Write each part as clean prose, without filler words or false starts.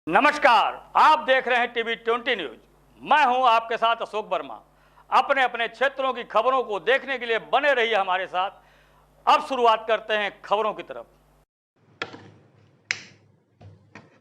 नमस्कार, आप देख रहे हैं टीवी 20 न्यूज। मैं हूं आपके साथ अशोक वर्मा। अपने अपने क्षेत्रों की खबरों को देखने के लिए बने रहिए हमारे साथ। अब शुरुआत करते हैं खबरों की तरफ।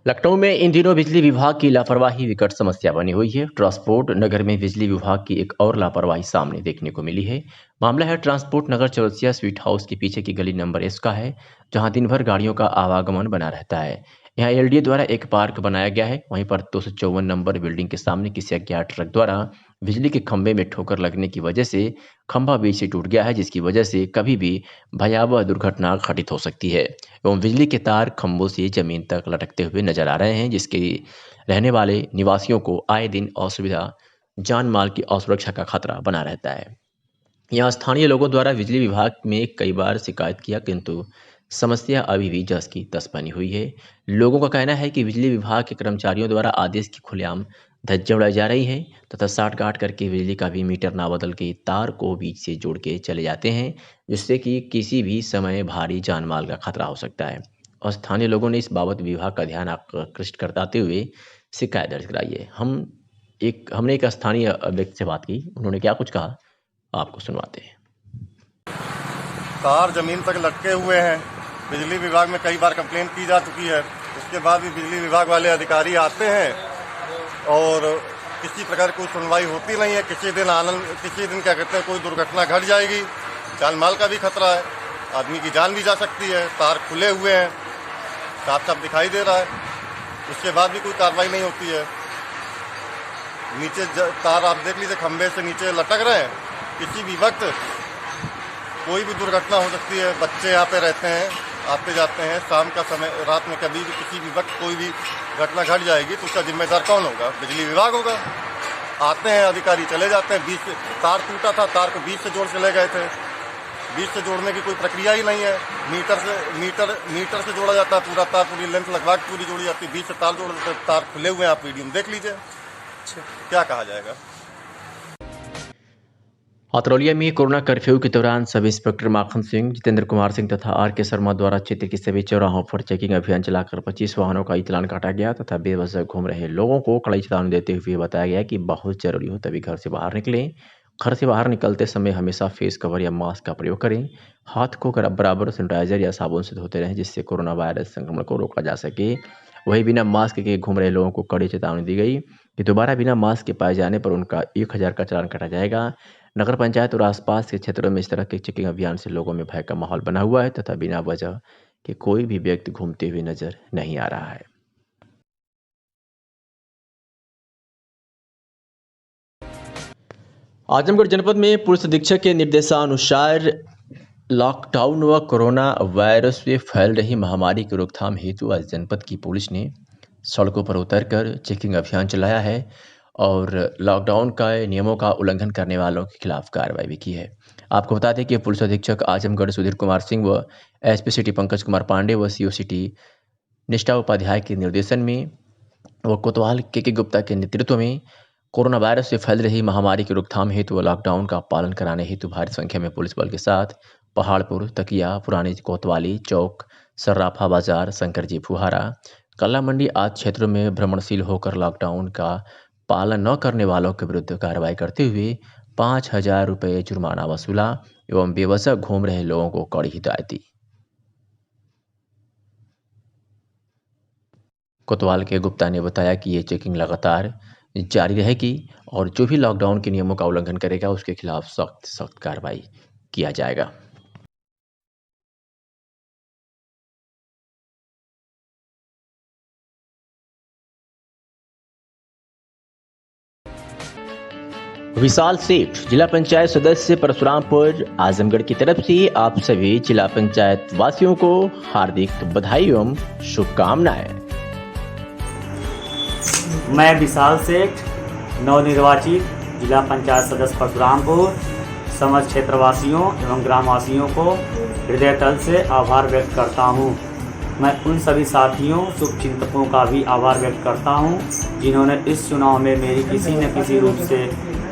लखनऊ में इन दिनों बिजली विभाग की लापरवाही विकट समस्या बनी हुई है। ट्रांसपोर्ट नगर में बिजली विभाग की एक और लापरवाही सामने देखने को मिली है। मामला है ट्रांसपोर्ट नगर चौरसिया स्वीट हाउस के पीछे की गली नंबर एस का है, जहां दिन भर गाड़ियों का आवागमन बना रहता है। यहाँ एलडीए द्वारा एक पार्क बनाया गया है। वहीं पर 254 नंबर बिल्डिंग के सामने किसी अज्ञात ट्रक द्वारा बिजली के खंभे में ठोकर लगने की वजह से खंभा बीच से टूट गया है, जिसकी वजह से कभी भी भयावह दुर्घटना घटित हो सकती है एवं बिजली के तार खंभों से जमीन तक लटकते हुए नजर आ रहे हैं, जिसके रहने वाले निवासियों को आए दिन असुविधा, जान माल की असुरक्षा का खतरा बना रहता है। यहाँ स्थानीय लोगों द्वारा बिजली विभाग में कई बार शिकायत किया, किंतु समस्या अभी भी जस की तस बनी हुई है। लोगों का कहना है कि बिजली विभाग के कर्मचारियों द्वारा आदेश की खुलेआम धज्जियां उड़ाई जा रही हैं तथा साठ-गांठ करके बिजली का भी मीटर ना बदल के तार को बीच से जोड़ के चले जाते हैं, जिससे कि किसी भी समय भारी जान माल का खतरा हो सकता है। और स्थानीय लोगों ने इस बाबत विभाग का ध्यान आकृष्ट करते हुए शिकायत दर्ज कराई है। हमने एक स्थानीय व्यक्ति से बात की, उन्होंने क्या कुछ कहा आपको सुनवाते हैं। तार जमीन तक लटके हुए हैं। बिजली विभाग में कई बार कंप्लेंट की जा चुकी है। उसके बाद भी बिजली विभाग वाले अधिकारी आते हैं और किसी प्रकार की कोई सुनवाई होती नहीं है। किसी दिन क्या कहते हैं, कोई दुर्घटना घट जाएगी, जान माल का भी खतरा है, आदमी की जान भी जा सकती है। तार खुले हुए हैं, साफ साफ दिखाई दे रहा है, उसके बाद भी कोई कार्रवाई नहीं होती है। नीचे तार आप देख लीजिए, खंभे से नीचे लटक रहे हैं। किसी भी वक्त कोई भी दुर्घटना हो सकती है। बच्चे यहाँ पे रहते हैं, आते जाते हैं, शाम का समय, रात में कभी भी किसी भी वक्त कोई भी घटना घट जाएगी तो उसका जिम्मेदार कौन होगा? बिजली विभाग होगा। आते हैं अधिकारी, चले जाते हैं। बीच से तार टूटा था, तार को बीच से जोड़ चले गए थे। बीच से जोड़ने की कोई प्रक्रिया ही नहीं है। मीटर से जोड़ा जाता है पूरा तार, पूरी लेंथ लगभग पूरी जोड़ी जाती है। बीच से तार जोड़ देते, तार खुले हुए हैं, आप वीडियो में देख लीजिए। क्या कहा जाएगा? अतरौलिया में कोरोना कर्फ्यू के दौरान सब इंस्पेक्टर माखन सिंह, जितेंद्र कुमार सिंह तथा आर के शर्मा द्वारा क्षेत्र के सभी चौराहों पर चेकिंग अभियान चलाकर 25 वाहनों का इतलान काटा गया तथा बेवजह घूम रहे लोगों को कड़ी चेतावनी देते हुए बताया गया कि बहुत जरूरी हो तभी घर से बाहर निकलें। घर से बाहर निकलते समय हमेशा फेस कवर या मास्क का प्रयोग करें। हाथ को बराबर सैनिटाइजर या साबुन से धोते रहें, जिससे कोरोना वायरस संक्रमण को रोका जा सके। वहीं बिना मास्क के घूम रहे लोगों को कड़ी चेतावनी दी गई कि दोबारा बिना मास्क के पाए जाने पर उनका 1000 का चालान काटा जाएगा। नगर पंचायत और आसपास के क्षेत्रों में इस तरह के चेकिंग अभियान से लोगों में भय का माहौल बना हुआ है तथा बिना वजह के कोई भी व्यक्ति घूमते हुए नजर नहीं आ रहा है। आजमगढ़ जनपद में पुलिस अधीक्षक के निर्देशानुसार लॉकडाउन व कोरोना वायरस से फैल रही महामारी की रोकथाम हेतु आज जनपद की पुलिस ने सड़कों पर उतरकर चेकिंग अभियान चलाया है और लॉकडाउन का नियमों का उल्लंघन करने वालों के खिलाफ कार्रवाई भी की है। आपको बता दें कि पुलिस अधीक्षक आजमगढ़ सुधीर कुमार सिंह व एसपी सिटी पंकज कुमार पांडे व सीओ सिटी निष्ठा उपाध्याय के निर्देशन में व कोतवाल के गुप्ता के नेतृत्व में कोरोना वायरस से फैल रही महामारी की रोकथाम हेतु व लॉकडाउन का पालन कराने हेतु भारी संख्या में पुलिस बल के साथ पहाड़पुर, तकिया, पुरानी कोतवाली चौक, सर्राफा बाजार, शंकर जी फुहारा, कल्ला मंडी आदि क्षेत्रों में भ्रमणशील होकर लॉकडाउन का पालन न करने वालों के विरुद्ध कार्रवाई करते हुए 5000 रुपये जुर्माना वसूला एवं बेवजह घूम रहे लोगों को कड़ी हिदायत दी। कोतवाल के गुप्ता ने बताया कि ये चेकिंग लगातार जारी रहेगी और जो भी लॉकडाउन के नियमों का उल्लंघन करेगा उसके खिलाफ सख्त कार्रवाई किया जाएगा। विशाल सेठ, जिला पंचायत सदस्य परशुरामपुर, आजमगढ़ की तरफ से आप सभी जिला पंचायत वासियों को हार्दिक बधाई एवं शुभकामनाएं। मैं विशाल सेठ, नवनिर्वाचित जिला पंचायत सदस्य परशुरामपुर, समस्त क्षेत्रवासियों एवं ग्रामवासियों को हृदय तल से आभार व्यक्त करता हूं। मैं उन सभी साथियों, शुभचिंतकों का भी आभार व्यक्त करता हूं, जिन्होंने इस चुनाव में मेरी किसी न किसी रूप से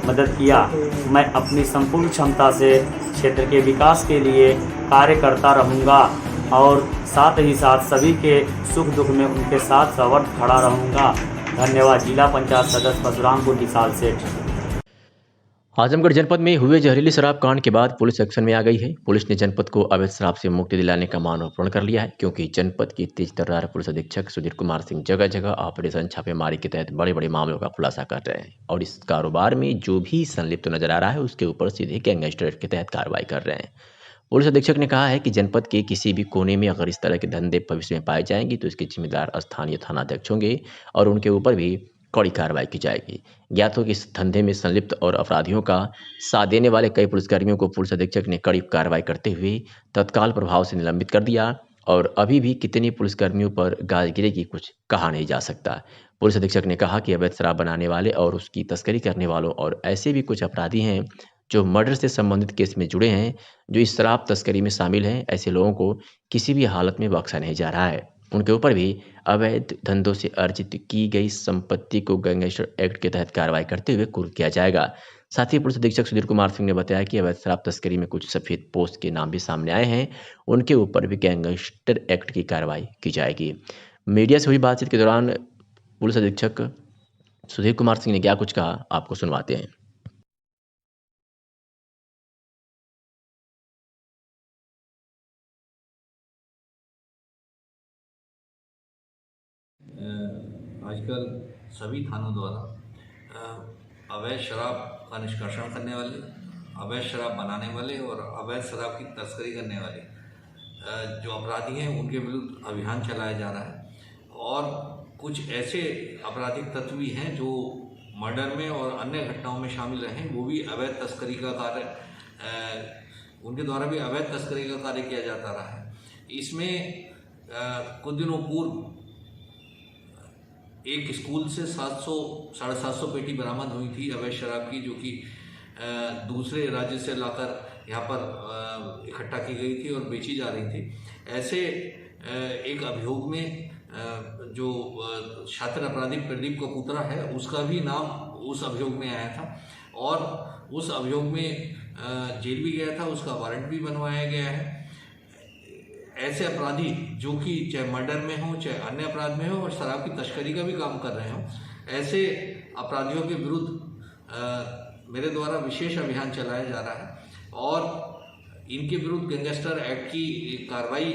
मदद किया। मैं अपनी संपूर्ण क्षमता से क्षेत्र के विकास के लिए कार्य करता रहूँगा और साथ ही साथ सभी के सुख दुख में उनके साथ सवर्त खड़ा रहूँगा। धन्यवाद। जिला पंचायत सदस्य परशुरामपुर विशाल सेठ। आजमगढ़ जनपद में हुए जहरीली शराब कांड के बाद पुलिस एक्शन में आ गई है। पुलिस ने जनपद को अवैध शराब से मुक्ति दिलाने का मानव पूर्ण कर लिया है, क्योंकि जनपद की तेज तर्रार पुलिस अधीक्षक सुधीर कुमार सिंह जगह जगह ऑपरेशन छापेमारी के तहत बड़े बड़े मामलों का खुलासा कर रहे हैं और इस कारोबार में जो भी संलिप्त नजर आ रहा है उसके ऊपर सीधे गैंगस्टर एक्ट के तहत कार्रवाई कर रहे हैं। पुलिस अधीक्षक ने कहा है कि जनपद के किसी भी कोने में अगर इस तरह के धंधे भविष्य में पाए जाएंगे तो इसके जिम्मेदार स्थानीय थानाध्यक्ष होंगे और उनके ऊपर भी कड़ी कार्रवाई की जाएगी। ज्ञात हो कि इस धंधे में संलिप्त और अपराधियों का साथ देने वाले कई पुलिसकर्मियों को पुलिस अधीक्षक ने कड़ी कार्रवाई करते हुए तत्काल प्रभाव से निलंबित कर दिया और अभी भी कितने पुलिसकर्मियों पर गाज गिरेगी कुछ कहा नहीं जा सकता। पुलिस अधीक्षक ने कहा कि अवैध शराब बनाने वाले और उसकी तस्करी करने वालों और ऐसे भी कुछ अपराधी हैं जो मर्डर से संबंधित केस में जुड़े हैं, जो इस शराब तस्करी में शामिल हैं, ऐसे लोगों को किसी भी हालत में बख्शा नहीं जा रहा है। उनके ऊपर भी अवैध धंधों से अर्जित की गई संपत्ति को गैंगस्टर एक्ट के तहत कार्रवाई करते हुए कुर्क किया जाएगा। साथ ही पुलिस अधीक्षक सुधीर कुमार सिंह ने बताया कि अवैध शराब तस्करी में कुछ सफेद पोस्ट के नाम भी सामने आए हैं, उनके ऊपर भी गैंगस्टर एक्ट की कार्रवाई की जाएगी। मीडिया से हुई बातचीत के दौरान पुलिस अधीक्षक सुधीर कुमार सिंह ने क्या कुछ कहा, आपको सुनवाते हैं। आजकल सभी थानों द्वारा अवैध शराब का निष्कर्षण करने वाले, अवैध शराब बनाने वाले और अवैध शराब की तस्करी करने वाले जो अपराधी हैं उनके विरुद्ध अभियान चलाया जा रहा है। और कुछ ऐसे आपराधिक तत्व भी हैं जो मर्डर में और अन्य घटनाओं में शामिल रहे, वो भी अवैध तस्करी का कार्य, उनके द्वारा भी अवैध तस्करी का कार्य किया जाता रहा है। इसमें कुछ दिनों पूर्व एक स्कूल से 700-750 पेटी बरामद हुई थी अवैध शराब की, जो कि दूसरे राज्य से लाकर यहाँ पर इकट्ठा की गई थी और बेची जा रही थी। ऐसे एक अभियोग में जो छात्र अपराधी प्रदीप कपूतरा है, उसका भी नाम उस अभियोग में आया था और उस अभियोग में जेल भी गया था, उसका वारंट भी बनवाया गया है। ऐसे अपराधी जो कि चाहे मर्डर में हो, चाहे अन्य अपराध में हो और शराब की तस्करी का भी काम कर रहे हो, ऐसे अपराधियों के विरुद्ध मेरे द्वारा विशेष अभियान चलाया जा रहा है और इनके विरुद्ध गैंगस्टर एक्ट की कार्रवाई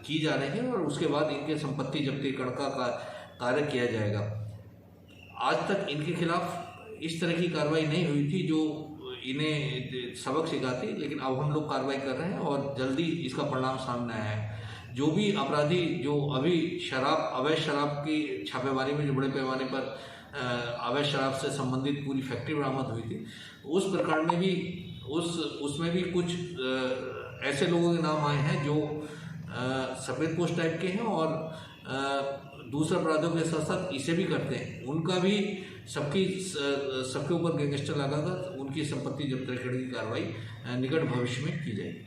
की जा रही है और उसके बाद इनके संपत्ति जब्ती का कार्य किया जाएगा। आज तक इनके खिलाफ इस तरह की कार्रवाई नहीं हुई थी जो इन्हें सबक सिखाती, लेकिन अब हम लोग कार्रवाई कर रहे हैं और जल्दी इसका परिणाम सामने आया है। जो भी अपराधी जो अभी अवैध शराब की छापेमारी में जो बड़े पैमाने पर अवैध शराब से संबंधित पूरी फैक्ट्री बरामद हुई थी, उस प्रकरण में भी उसमें भी कुछ ऐसे लोगों के नाम आए हैं जो सफ़ेद पोस्ट टाइप के हैं और दूसरे अपराधों के साथ साथ इसे भी करते हैं। उनका भी सबके ऊपर गैंगस्टर लगाकर उनकी संपत्ति जब्त करने की कार्रवाई निकट भविष्य में की जाएगी।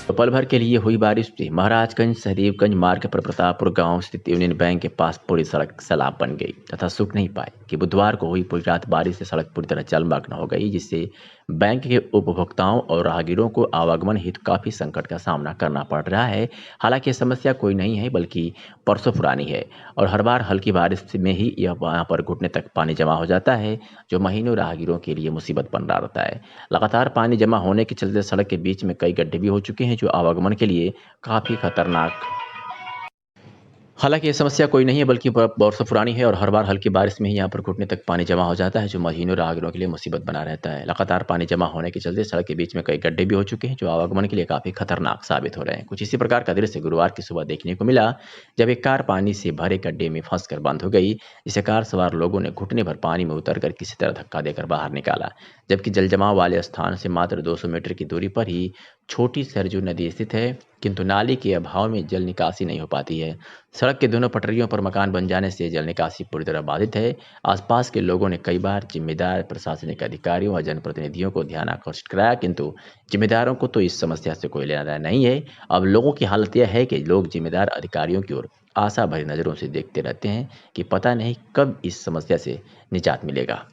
तो पल भर के लिए हुई बारिश से महाराजगंज सहदेवगंज मार्ग पर प्रतापपुर गांव स्थित यूनियन बैंक के पास पूरी सड़क सैलाब बन गई तथा सूख नहीं पाई कि बुधवार को हुई पूरी रात बारिश से सड़क पूरी तरह जलमग्न हो गई, जिससे बैंक के उपभोक्ताओं और राहगीरों को आवागमन हेतु काफ़ी संकट का सामना करना पड़ रहा है। हालांकि यह समस्या कोई नहीं है बल्कि परसों पुरानी है और हर बार हल्की बारिश में ही यहाँ पर घुटने तक पानी जमा हो जाता है, जो महीनों राहगीरों के लिए मुसीबत बन रहा रहता है। लगातार पानी जमा होने के चलते सड़क के बीच में कई गड्ढे भी हो चुके हैं, जो आवागमन के लिए काफ़ी खतरनाक। हालांकि ये समस्या कोई नहीं है बल्कि बरसों पुरानी है और हर बार हल्की बारिश में ही यहाँ पर घुटने तक पानी जमा हो जाता है, जो महीनों राहगीरों के लिए मुसीबत बना रहता है। लगातार पानी जमा होने के चलते सड़क के बीच में कई गड्ढे भी हो चुके हैं, जो आवागमन के लिए काफ़ी खतरनाक साबित हो रहे हैं। कुछ इसी प्रकार का दृश्य गुरुवार की सुबह देखने को मिला, जब एक कार पानी से भरे गड्ढे में फंसकर बंद हो गई, जिसे कार सवार लोगों ने घुटने भर पानी में उतरकर किसी तरह धक्का देकर बाहर निकाला। जबकि जलजमाव वाले स्थान से मात्र 200 मीटर की दूरी पर ही छोटी सरजू नदी स्थित है, किंतु नाली के अभाव में जल निकासी नहीं हो पाती है। सड़क के दोनों पटरियों पर मकान बन जाने से जल निकासी पूरी तरह बाधित है। आसपास के लोगों ने कई बार जिम्मेदार प्रशासनिक अधिकारियों और जनप्रतिनिधियों को ध्यान आकर्षित कराया, किंतु जिम्मेदारों को तो इस समस्या से कोई लेना देना नहीं है। अब लोगों की हालत यह है कि लोग जिम्मेदार अधिकारियों की ओर आशा भरी नज़रों से देखते रहते हैं कि पता नहीं कब इस समस्या से निजात मिलेगा।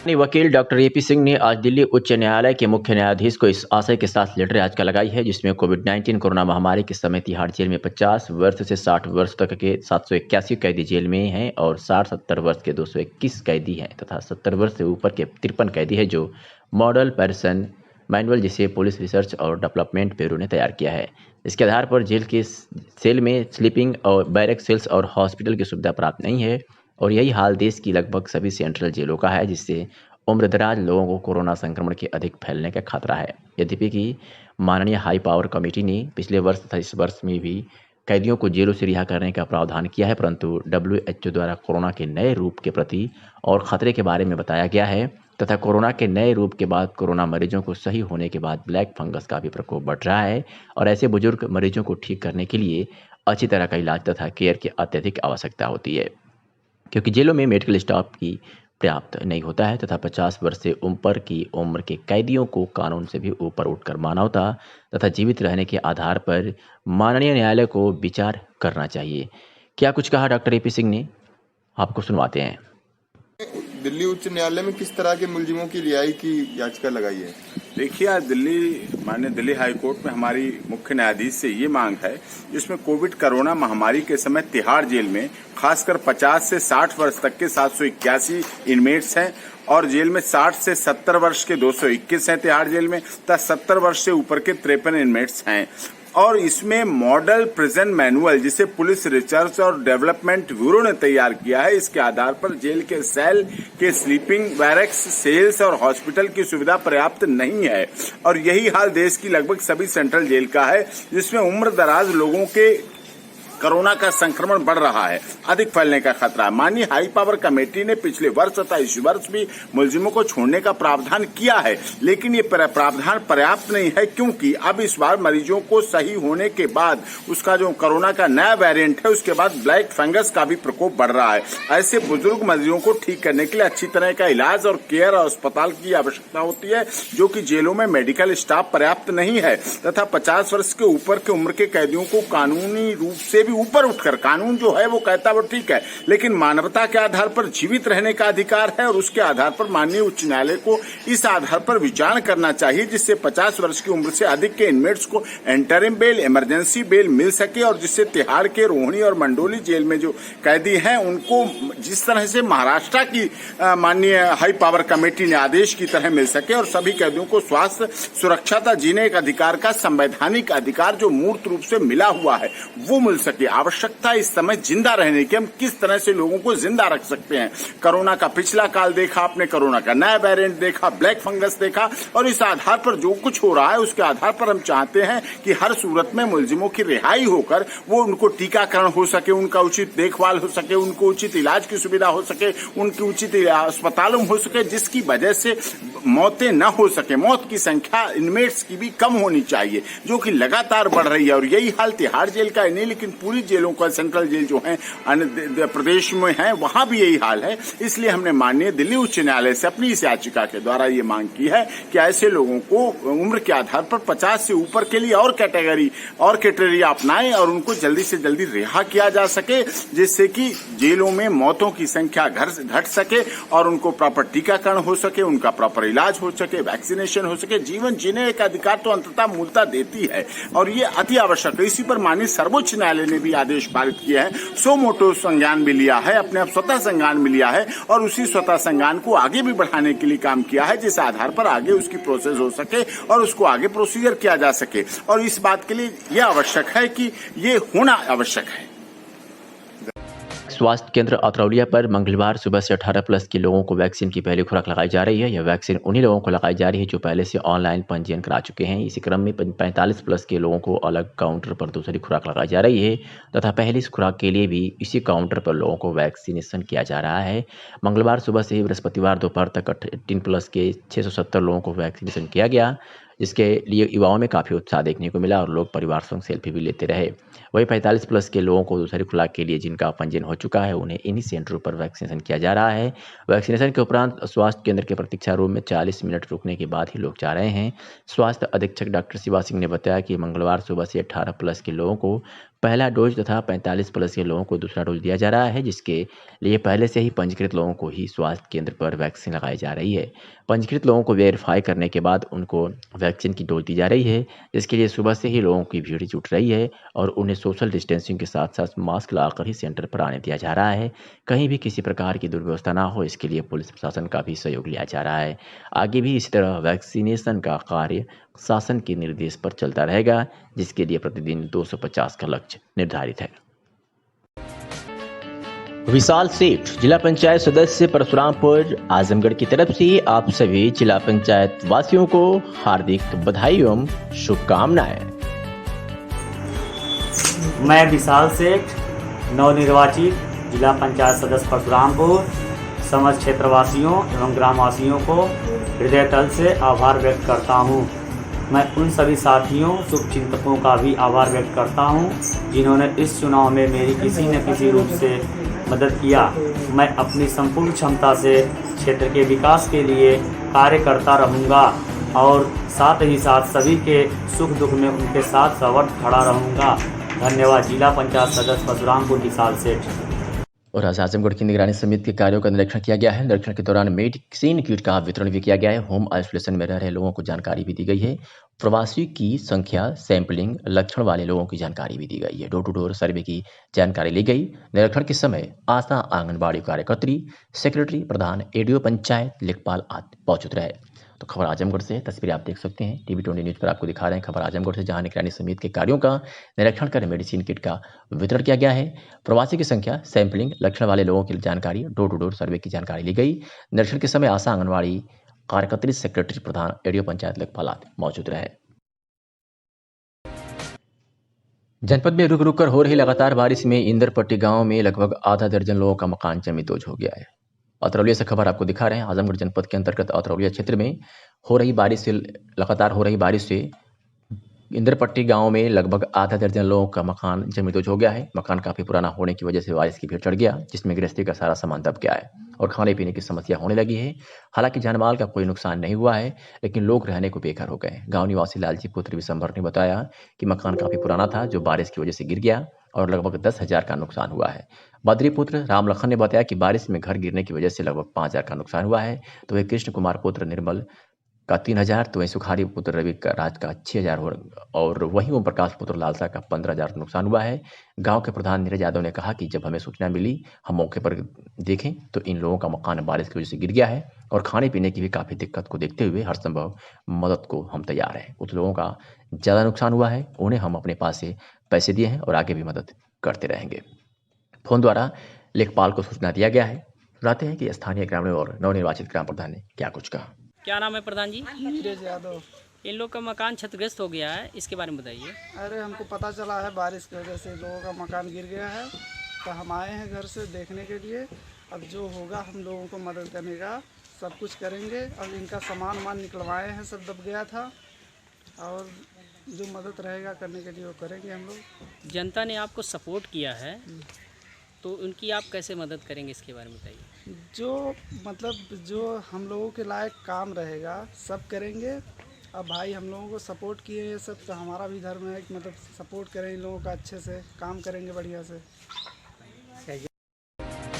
वकील डॉक्टर एपी सिंह ने आज दिल्ली उच्च न्यायालय के मुख्य न्यायाधीश को इस आशय के साथ लेटर याचिका लगाई है जिसमें कोविड-19 कोरोना महामारी के समय तिहाड़ जेल में 50 वर्ष से 60 वर्ष तक के 781 कैदी जेल में हैं और 60-70 वर्ष के 221 कैदी हैं तथा 70 वर्ष से ऊपर के 53 कैदी हैं जो मॉडल पर्सन मैनुअल जिसे पुलिस रिसर्च और डेवलपमेंट ब्यूरो ने तैयार किया है। इसके आधार पर जेल के सेल में स्लीपिंग और बैरक सेल्स और हॉस्पिटल की सुविधा प्राप्त नहीं है और यही हाल देश की लगभग सभी सेंट्रल जेलों का है जिससे उम्रदराज लोगों को कोरोना संक्रमण के अधिक फैलने का खतरा है। यद्यपि कि माननीय हाई पावर कमेटी ने पिछले वर्ष तथा इस वर्ष में भी कैदियों को जेलों से रिहा करने का प्रावधान किया है परंतु WHO द्वारा कोरोना के नए रूप के प्रति और खतरे के बारे में बताया गया है तथा कोरोना के नए रूप के बाद कोरोना मरीजों को सही होने के बाद ब्लैक फंगस का भी प्रकोप बढ़ रहा है और ऐसे बुजुर्ग मरीजों को ठीक करने के लिए अच्छी तरह का इलाज तथा केयर की अत्यधिक आवश्यकता होती है क्योंकि जेलों में मेडिकल स्टाफ की पर्याप्त नहीं होता है तथा 50 वर्ष से ऊपर की उम्र के कैदियों को कानून से भी ऊपर उठकर मानवता तथा जीवित रहने के आधार पर माननीय न्यायालय को विचार करना चाहिए। क्या कुछ कहा डॉक्टर एपी सिंह ने, आपको सुनवाते हैं। दिल्ली उच्च न्यायालय में किस तरह के मुलजिमों की रिहाई की याचिका लगाई है? देखिए, आज माननीय दिल्ली हाई कोर्ट में हमारी मुख्य न्यायाधीश से ये मांग है जिसमें कोविड कोरोना महामारी के समय तिहाड़ जेल में खासकर 50 से 60 वर्ष तक के 781 इनमेट्स हैं और जेल में 60 से 70 वर्ष के 221 हैं तिहाड़ जेल में तथा 70 वर्ष से ऊपर के 53 इनमेट्स हैं और इसमें मॉडल प्रिजन मैनुअल जिसे पुलिस रिसर्च और डेवलपमेंट ब्यूरो ने तैयार किया है इसके आधार पर जेल के सेल के स्लीपिंग बैरक्स सेल्स और हॉस्पिटल की सुविधा पर्याप्त नहीं है और यही हाल देश की लगभग सभी सेंट्रल जेल का है जिसमें उम्र दराज लोगों के कोरोना का संक्रमण बढ़ रहा है, अधिक फैलने का खतरा है। माननीय हाई पावर कमेटी ने पिछले वर्ष तथा इस वर्ष भी मुलजिमों को छोड़ने का प्रावधान किया है लेकिन ये प्रावधान पर्याप्त नहीं है क्योंकि अब इस बार मरीजों को सही होने के बाद उसका जो कोरोना का नया वेरिएंट है उसके बाद ब्लैक फंगस का भी प्रकोप बढ़ रहा है। ऐसे बुजुर्ग मरीजों को ठीक करने के लिए अच्छी तरह का इलाज और केयर और अस्पताल की आवश्यकता होती है जो कि जेलों में मेडिकल स्टाफ पर्याप्त नहीं है तथा 50 वर्ष के ऊपर के उम्र के कैदियों को कानूनी रूप से ऊपर उठकर कानून जो है वो कहता वो ठीक है लेकिन मानवता के आधार पर जीवित रहने का अधिकार है और उसके आधार पर माननीय उच्च न्यायालय को इस आधार पर विचार करना चाहिए जिससे 50 वर्ष की उम्र से अधिक के इनमेट्स को इंटरिम बेल इमरजेंसी बेल मिल सके और जिससे तिहाड़ के रोहिणी और मंडोली जेल में जो कैदी हैं उनको जिस तरह से महाराष्ट्र की माननीय हाई पावर कमेटी ने आदेश की तरह मिल सके और सभी कैदियों को स्वास्थ्य सुरक्षा तथा जीने का अधिकार का संवैधानिक अधिकार जो मूर्त रूप से मिला हुआ है वो मिल सके। आवश्यकता इस समय जिंदा रहने की, हम किस तरह से लोगों को जिंदा रख सकते हैं। कोरोना का पिछला काल देखा आपने, कोरोना का नया वेरिएंट देखा, ब्लैक फंगस देखा और इस आधार पर जो कुछ हो रहा है उसके आधार पर हम चाहते हैं कि हर सूरत में मुलजिमों की रिहाई होकर वो उनको टीकाकरण हो सके, उनका उचित देखभाल हो सके, उनको उचित इलाज की सुविधा हो सके, उनकी उचित अस्पतालों हो सके जिसकी वजह से मौतें न हो सके। मौत की संख्या इनमेट्स की भी कम होनी चाहिए जो कि लगातार बढ़ रही है और यही हाल तिहाड़ जेल का नहीं लेकिन पूरी जेलों का, सेंट्रल जेल जो है अन्य प्रदेश में है वहां भी यही हाल है। इसलिए हमने माननीय दिल्ली उच्च न्यायालय से अपनी इस याचिका के द्वारा ये मांग की है कि ऐसे लोगों को उम्र के आधार पर 50 से ऊपर के लिए और कैटेगरी अपनाएं और उनको जल्दी से जल्दी रिहा किया जा सके जिससे कि जेलों में मौतों की संख्या घट सके और उनको प्रॉपर टीकाकरण हो सके, उनका प्रॉपर इलाज हो सके, वैक्सीनेशन हो सके। जीवन जीने का अधिकार तो अंततः मूलता देती है और ये अति आवश्यक है। इसी पर माननीय सर्वोच्च न्यायालय ने भी आदेश पारित किया है, सो मोटो संज्ञान भी लिया है, अपने आप स्वतः संज्ञान भी लिया है और उसी स्वतः संज्ञान को आगे भी बढ़ाने के लिए काम किया है जिस आधार पर आगे उसकी प्रोसेस हो सके और उसको आगे प्रोसीजर किया जा सके और इस बात के लिए यह आवश्यक है कि ये होना आवश्यक है। स्वास्थ्य केंद्र अतरौलिया पर मंगलवार सुबह से 18 प्लस के लोगों को वैक्सीन की पहली खुराक लगाई जा रही है। यह वैक्सीन उन्हीं लोगों को लगाई जा रही है जो पहले से ऑनलाइन पंजीयन करा चुके हैं। इसी क्रम में 45 प्लस के लोगों को अलग काउंटर पर दूसरी खुराक लगाई जा रही है तथा पहली खुराक के लिए भी इसी काउंटर पर लोगों को वैक्सीनेशन किया जा रहा है। मंगलवार सुबह से ही बृहस्पतिवार दोपहर तक 18 प्लस के 670 लोगों को वैक्सीनेशन किया गया जिसके लिए युवाओं में काफ़ी उत्साह देखने को मिला और लोग परिवार संग सेल्फी भी लेते रहे। वही 45 प्लस के लोगों को दूसरी खुराक के लिए जिनका पंजीयन हो चुका है उन्हें इन्हीं सेंटरों पर वैक्सीनेशन किया जा रहा है। वैक्सीनेशन के उपरांत स्वास्थ्य केंद्र के प्रतीक्षा रूम में 40 मिनट रुकने के बाद ही लोग जा रहे हैं। स्वास्थ्य अधीक्षक डॉक्टर शिवा सिंह ने बताया कि मंगलवार सुबह से 18 प्लस के लोगों को पहला डोज तथा 45 प्लस के लोगों को दूसरा डोज दिया जा रहा है, जिसके लिए पहले से ही पंजीकृत लोगों को ही स्वास्थ्य केंद्र पर वैक्सीन लगाई जा रही है। पंजीकृत लोगों को वेरीफाई करने के बाद उनको वैक्सीन की डोज दी जा रही है, जिसके लिए सुबह से ही लोगों की भीड़ जुट रही है और उन्हें सोशल डिस्टेंसिंग के साथ साथ मास्क लगाकर ही सेंटर पर आने दिया जा रहा है। कहीं भी किसी प्रकार की दुर्व्यवस्था ना हो, इसके लिए पुलिस प्रशासन का भी सहयोग लिया जा रहा है। आगे भी इसी तरह वैक्सीनेशन का कार्य शासन के निर्देश पर चलता रहेगा, जिसके लिए प्रतिदिन 250 का लक्ष्य निर्धारित है। विशाल सेठ, जिला पंचायत सदस्य परशुरामपुर, आजमगढ़ की तरफ से आप सभी जिला पंचायत वासियों को हार्दिक बधाई एवं शुभकामनाएं। मैं विशाल सेठ, नवनिर्वाचित जिला पंचायत सदस्य परशुरामपुर, समस्त क्षेत्रवासियों एवं ग्रामवासियों को हृदय तल से आभार व्यक्त करता हूँ। मैं उन सभी साथियों शुभचिंतकों का भी आभार व्यक्त करता हूँ जिन्होंने इस चुनाव में मेरी किसी न किसी रूप से मदद किया। मैं अपनी संपूर्ण क्षमता से क्षेत्र के विकास के लिए कार्य करता रहूँगा और साथ ही साथ सभी के सुख दुख में उनके साथ सवर्त खड़ा रहूँगा। धन्यवाद। जिला पंचायत सदस्य परशुरामपुर विशाल सेठ। और आज आजमगढ़ की निगरानी समिति के कार्यों का निरीक्षण किया गया है। निरीक्षण के दौरान मेडिसिन किट का वितरण भी किया गया है। होम आइसोलेशन में रह रहे लोगों को जानकारी भी दी गई है। प्रवासी की संख्या, सैंपलिंग, लक्षण वाले लोगों की जानकारी भी दी गई है। डोर टू डोर सर्वे की जानकारी ली गई। निरीक्षण के समय आशा, आंगनबाड़ी कार्यकर्त्री, सेक्रेटरी, प्रधान, एडीओ पंचायत, लेखपाल आदि मौजूद रहे। तो खबर आजमगढ़ से तस्वीरें आप देख सकते हैं। टीवी 20 न्यूज पर आपको दिखा रहे हैं खबर आजमगढ़ से, जहां निगरानी समिति के कार्यों का निरीक्षण कर मेडिसिन किट का वितरण किया गया है। प्रवासी की संख्या, सैंपलिंग, लक्षण वाले लोगों की जानकारी, डोर टू डोर सर्वे की जानकारी ली गई। निरीक्षण के समय आशा, आंगनबाड़ी कार्यकर्त्री, सेक्रेटरी, प्रधान, एडीओ पंचायत, लेखपाल आदि मौजूद रहे। जनपद में रुक रुक कर हो रही लगातार बारिश में इंदरपट्टी गांव में लगभग आधा दर्जन लोगों का मकान जमींदोज हो गया है। अतरौलिया से खबर आपको दिखा रहे हैं। आजमगढ़ जनपद के अंतर्गत अतरौलिया क्षेत्र में लगातार हो रही बारिश से इंदरपट्टी गांव में लगभग आधा दर्जन लोगों का मकान जमींदोज हो गया है। मकान काफी पुराना होने की वजह से बारिश की भीड़ चढ़ गया, जिसमें गृहस्थी का सारा सामान दब गया है और खाने पीने की समस्या होने लगी है। हालांकि जानमाल का कोई नुकसान नहीं हुआ है, लेकिन लोग रहने को बेघर हो गए। गांव निवासी लालजी पुत्र विशंभर ने बताया कि मकान काफी पुराना था, जो बारिश की वजह से गिर गया और लगभग 10,000 का नुकसान हुआ है। बद्री पुत्र रामलखन ने बताया कि बारिश में घर गिरने की वजह से लगभग 5,000 का नुकसान हुआ है। तो वही कृष्ण कुमार पुत्र निर्मल का 3,000, तो वही सुखारी पुत्र रवि का राज का 6,000 और वहीं ओम प्रकाश पुत्र लालसा का 15,000 नुकसान हुआ है। गांव के प्रधान नीरज यादव ने कहा कि जब हमें सूचना मिली, हम मौके पर देखें तो इन लोगों का मकान बारिश की वजह से गिर गया है और खाने पीने की भी काफी दिक्कत को देखते हुए हर संभव मदद को हम तैयार हैं। कुछ लोगों का ज्यादा नुकसान हुआ है, उन्हें हम अपने पास से पैसे दिए हैं और आगे भी मदद करते रहेंगे। फोन द्वारा लेखपाल को सूचना दिया गया है। सुनाते हैं कि स्थानीय ग्रामीण और नवनिर्वाचित ग्राम प्रधान ने क्या कुछ कहा। क्या नाम है प्रधान जी? नीरज यादव। इन लोग का मकान क्षतिग्रस्त हो गया है, इसके बारे में बताइए। अरे हमको पता चला है बारिश की वजह से लोगों का मकान गिर गया है, तो हम आए हैं घर से देखने के लिए। अब जो होगा हम लोगों को मदद करने का सब कुछ करेंगे। अब इनका सामान निकलवाए हैं, सब दब गया था, और जो मदद रहेगा करने के लिए वो करेंगे हम लोग। जनता ने आपको सपोर्ट किया है, तो उनकी आप कैसे मदद करेंगे, इसके बारे में बताइए। जो हम लोगों के लायक काम रहेगा सब करेंगे। अब भाई हम लोगों को सपोर्ट किए ये सब, तो हमारा भी धर्म है कि मतलब सपोर्ट करें इन लोगों का, अच्छे से काम करेंगे बढ़िया से।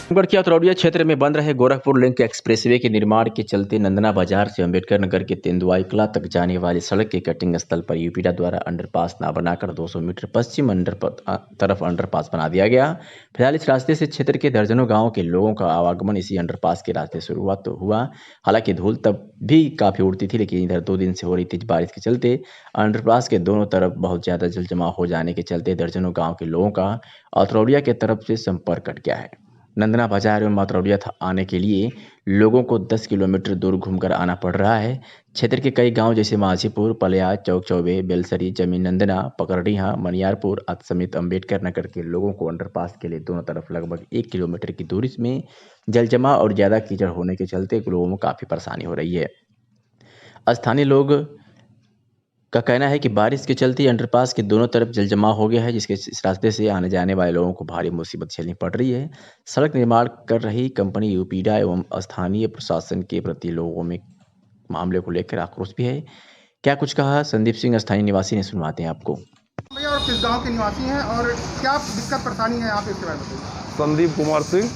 आजमगढ़ के अतरौलिया क्षेत्र में बन रहे गोरखपुर लिंक एक्सप्रेसवे के निर्माण के चलते नंदना बाजार से अंबेडकर नगर के तेंदुआई कला तक जाने वाली सड़क के कटिंग स्थल पर यूपीडा द्वारा अंडरपास न बनाकर 200 मीटर पश्चिम तरफ अंडरपास बना दिया गया। फिलहाल इस रास्ते से क्षेत्र के दर्जनों गाँव के लोगों का आवागमन इसी अंडरपास के रास्ते शुरुआत तो हुआ। हालांकि धूल तब भी काफी उड़ती थी, लेकिन इधर 2 दिन से हो रही तेज बारिश के चलते अंडरपास के दोनों तरफ बहुत ज्यादा जल जमाव हो जाने के चलते दर्जनों गाँव के लोगों का अतरौलिया के तरफ से संपर्क कट गया है। नंदना बाजार एवं अतरौलिया आने के लिए लोगों को 10 किलोमीटर दूर घूमकर आना पड़ रहा है। क्षेत्र के कई गांव जैसे माझीपुर, पलिया, चौक चौबे, बेलसरी, जमीन नंदना, पकड़िया, मनियारपुर आदि समेत अंबेडकर नगर के लोगों को अंडरपास के लिए दोनों तरफ लगभग 1 किलोमीटर की दूरी में जल जमा और ज्यादा कीचड़ होने के चलते लोगों में काफी परेशानी हो रही है। स्थानीय लोग का कहना है कि बारिश के चलते अंडरपास के दोनों तरफ जल जमाव हो गया है, जिसके इस रास्ते से आने जाने वाले लोगों को भारी मुसीबत झेलनी पड़ रही है। सड़क निर्माण कर रही कंपनी यूपीडा एवं स्थानीय प्रशासन के प्रति लोगों में मामले को लेकर आक्रोश भी है। क्या कुछ कहा संदीप सिंह स्थानीय निवासी ने, सुनवाते हैं आपको। भैया और किस गांव के निवासी हैं और क्या दिक्कत परेशानी है यहाँ पे, इसके बारे में बताइए। संदीप कुमार सिंह,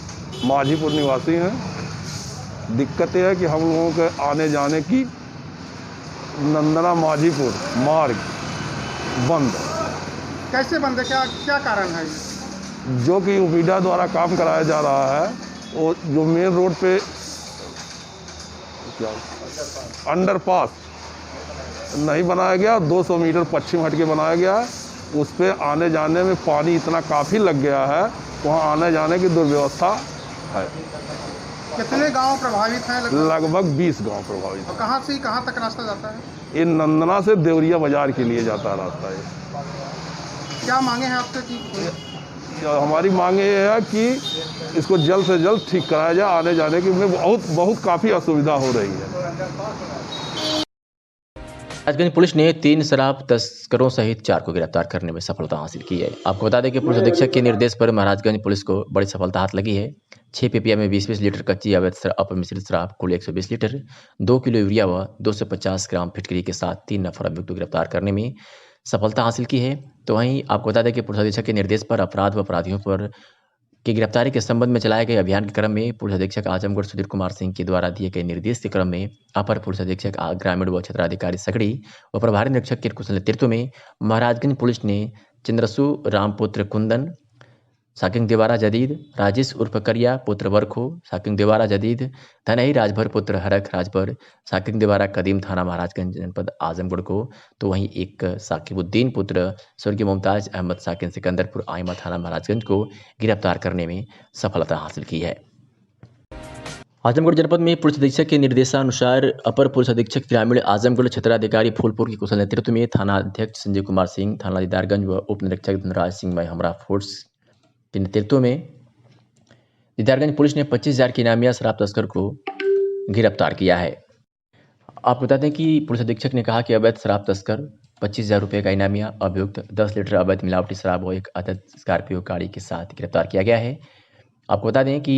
माझीपुर निवासी हैं। दिक्कत यह है कि हम लोगों के आने जाने की नंदना माझीपुर मार्ग बंद। कैसे बंद है, क्या कारण है? जो कि वीडा द्वारा काम कराया जा रहा है, और जो मेन रोड पे क्या अंडरपास नहीं बनाया गया, 200 मीटर पश्चिम हट के बनाया गया है। उस पर आने जाने में पानी इतना काफ़ी लग गया है, वहाँ आने जाने की दुर्व्यवस्था है। कितने गांव प्रभावित हैं? लगभग 20 गांव प्रभावित हैं। कहाँ से कहाँ तक रास्ता जाता है? ये नंदना से देवरिया बाजार के लिए जाता है रास्ता। ये क्या मांगे हैं आपसे? कि हमारी मांग ये है कि इसको जल्द से जल्द ठीक कराया जाए। आने जाने की में बहुत काफ़ी असुविधा हो रही है। महाराजगंज पुलिस ने 3 शराब तस्करों सहित 4 को गिरफ्तार करने में सफलता हासिल की है। आपको बता दें कि पुलिस अधीक्षक के निर्देश पर महाराजगंज पुलिस को बड़ी सफलता हाथ लगी है। 6 पीपिया में 20-20 लीटर कच्ची अवैध अपमिश्रित शराब, कुल 120 लीटर, 2 किलो यूरिया व 250 ग्राम फिटकरी के साथ 3 नफर अभियुक्त को गिरफ्तार करने में सफलता हासिल की है। तो वहीं आपको बता दें कि पुलिस अधीक्षक के निर्देश पर अपराध व अपराधियों पर की गिरफ्तारी के संबंध में चलाए गए अभियान के क्रम में पुलिस अधीक्षक आजमगढ़ सुधीर कुमार सिंह के द्वारा दिए गए निर्देश के क्रम में अपर पुलिस अधीक्षक ग्रामीण व क्षेत्राधिकारी सकड़ी व प्रभारी निरीक्षक के कुशल नेतृत्व में महाराजगंज पुलिस ने चंद्रसु रामपुत्र कुंदन, साकिंग देवारा जदीद, राजेश उर्फ करिया पुत्र वर्खो, साकिंग देवारा जदीद, धनई राजभर पुत्र हरख राजभर, साकिंग देवारा कदीम थाना महाराजगंज जनपद आजमगढ़ को, तो वहीं एक साकिबुद्दीन पुत्र स्वर्गीय मुमताज अहमद साकिन सिकंदरपुर आइमा थाना महाराजगंज को गिरफ्तार करने में सफलता हासिल की है। आजमगढ़ जनपद में पुलिस अधीक्षक के निर्देशानुसार अपर पुलिस अधीक्षक ग्रामीण आजमगढ़ क्षेत्राधिकारी फूलपुर के कुशल नेतृत्व में थाना अध्यक्ष संजय कुमार सिंह, थाना दीदारगंज व उप निरीक्षक धनराज सिंह मई हमरा फोर्स के नेतृत्व में दीदारगंज पुलिस ने 25,000 की इनामिया शराब तस्कर को गिरफ्तार किया है। आपको बता दें कि पुलिस अधीक्षक ने कहा कि अवैध शराब तस्कर 25,000 रुपये का इनामिया, अभियुक्त 10 लीटर अवैध मिलावटी शराब और एक अवैध स्कॉर्पियो गाड़ी के साथ गिरफ्तार किया गया है। आपको बता दें कि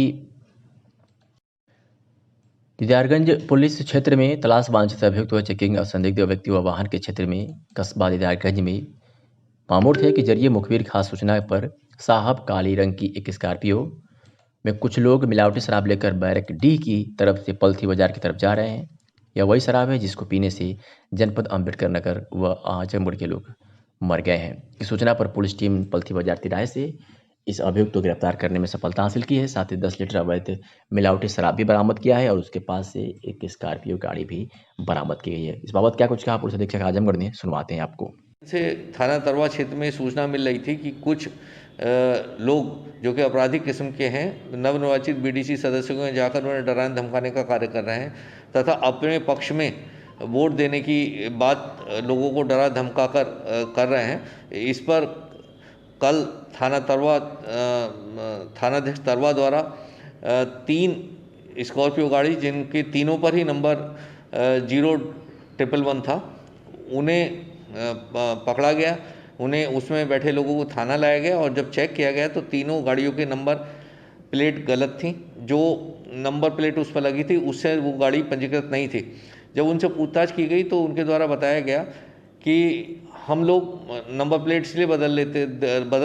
दीदारगंज पुलिस क्षेत्र में तलाश वांछित अभियुक्त व चेकिंग संदिग्ध व्यक्ति व वाहन के क्षेत्र में कस्बा दीदारगंज में मामूर थे के जरिए मुखबिर खास सूचना पर साहब काली रंग की एक स्कॉर्पियो में कुछ लोग मिलावटी शराब लेकर बैरक डी की तरफ से पलथी बाजार की तरफ जा रहे हैं। यह वही शराब है जिसको पीने से जनपद अम्बेडकर नगर व आजमगढ़ के लोग मर गए हैं। इस सूचना पर पुलिस टीम पलथी बाजार तिराहे से इस अभियुक्त को गिरफ्तार करने में सफलता हासिल की है। साथ ही 10 लीटर अवैध मिलावटी शराब भी बरामद किया है और उसके पास से एक स्कॉर्पियो गाड़ी भी बरामद की गई है। इस बाबत क्या कुछ कहा पुलिस अधीक्षक आजमगढ़ ने, सुनवाते हैं आपको। से थाना तरवा क्षेत्र में सूचना मिल रही थी कि कुछ लोग जो कि आपराधिक किस्म के हैं, नवनिर्वाचित बीडीसी सदस्यों को जाकर उन्हें डराने धमकाने का कार्य कर रहे हैं तथा अपने पक्ष में वोट देने की बात लोगों को डरा धमका कर रहे हैं। इस पर कल थानाध्यक्ष तरवा द्वारा 3 स्कॉर्पियो गाड़ी जिनके तीनों पर ही नंबर 011 था, उन्हें पकड़ा गया। उन्हें उसमें बैठे लोगों को थाना लाया गया और जब चेक किया गया तो तीनों गाड़ियों के नंबर प्लेट गलत थी। जो नंबर प्लेट उस पर लगी थी उससे वो गाड़ी पंजीकृत नहीं थी। जब उनसे पूछताछ की गई तो उनके द्वारा बताया गया कि हम लोग नंबर प्लेट इसलिए बदल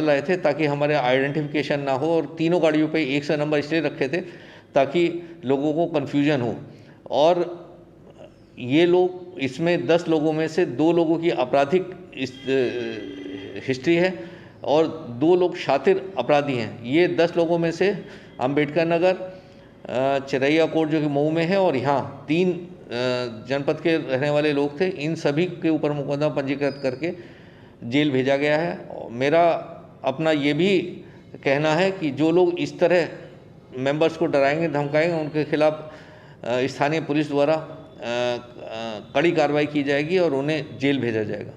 रहे थे ताकि हमारे आइडेंटिफिकेशन ना हो, और तीनों गाड़ियों पे एक सा नंबर इसलिए रखे थे ताकि लोगों को कन्फ्यूजन हो। और ये लोग, इसमें 10 लोगों में से 2 लोगों की आपराधिक हिस्ट्री है और 2 लोग शातिर अपराधी हैं। ये 10 लोगों में से अम्बेडकर नगर, चिरैया कोट जो कि मऊ में है, और यहाँ 3 जनपद के रहने वाले लोग थे। इन सभी के ऊपर मुकदमा पंजीकृत करके जेल भेजा गया है। मेरा अपना ये भी कहना है कि जो लोग इस तरह मेंबर्स को डराएंगे धमकाएंगे उनके खिलाफ स्थानीय पुलिस द्वारा कड़ी कार्रवाई की जाएगी और उन्हें जेल भेजा जाएगा।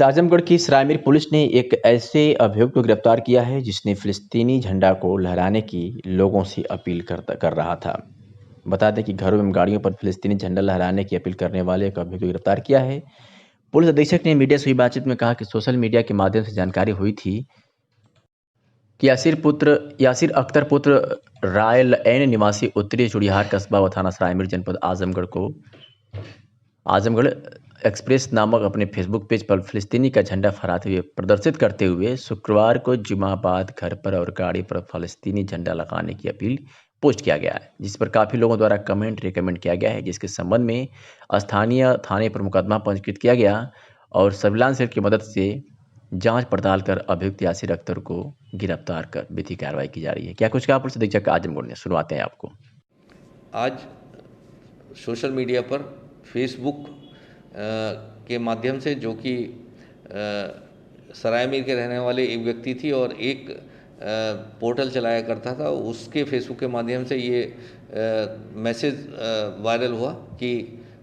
आजमगढ़ की सरायमीर पुलिस ने एक ऐसे अभियुक्त को गिरफ्तार किया है जिसने फिलिस्तीनी झंडा को लहराने की लोगों से अपील कर रहा था। बता दें कि घरों एवं गाड़ियों पर फिलिस्तीनी झंडा लहराने की अपील करने वाले एक अभियुक्त को गिरफ्तार किया है। पुलिस अधीक्षक ने मीडिया से हुई बातचीत में कहा कि सोशल मीडिया के माध्यम से जानकारी हुई थी कि यासिर अख्तर पुत्र रायल एन निवासी उत्तरी चुड़ियार कस्बा व थाना सरायमीर जनपद आजमगढ़ को आजमगढ़ एक्सप्रेस नामक अपने फेसबुक पेज पर फ़लस्तीनी का झंडा फहराते हुए प्रदर्शित करते हुए शुक्रवार को जुमा बाद घर पर और गाड़ी पर फ़लस्तीनी झंडा लगाने की अपील पोस्ट किया गया है, जिस पर काफ़ी लोगों द्वारा रिकमेंड किया गया है, जिसके संबंध में स्थानीय थाने पर मुकदमा पंजीकृत किया गया और सर्विलांस सेल की मदद से जांच पड़ताल कर अभियुक्त यासिर अख्तर को गिरफ्तार कर विधिक कार्रवाई की जा रही है। क्या कुछ कहा पुलिस अधीक्षक आजमगढ़ ने, सुनवाते हैं आपको। आज सोशल मीडिया पर फेसबुक के माध्यम से, जो कि सराय मीर के रहने वाले एक व्यक्ति थी और एक पोर्टल चलाया करता था, उसके फेसबुक के माध्यम से ये मैसेज वायरल हुआ कि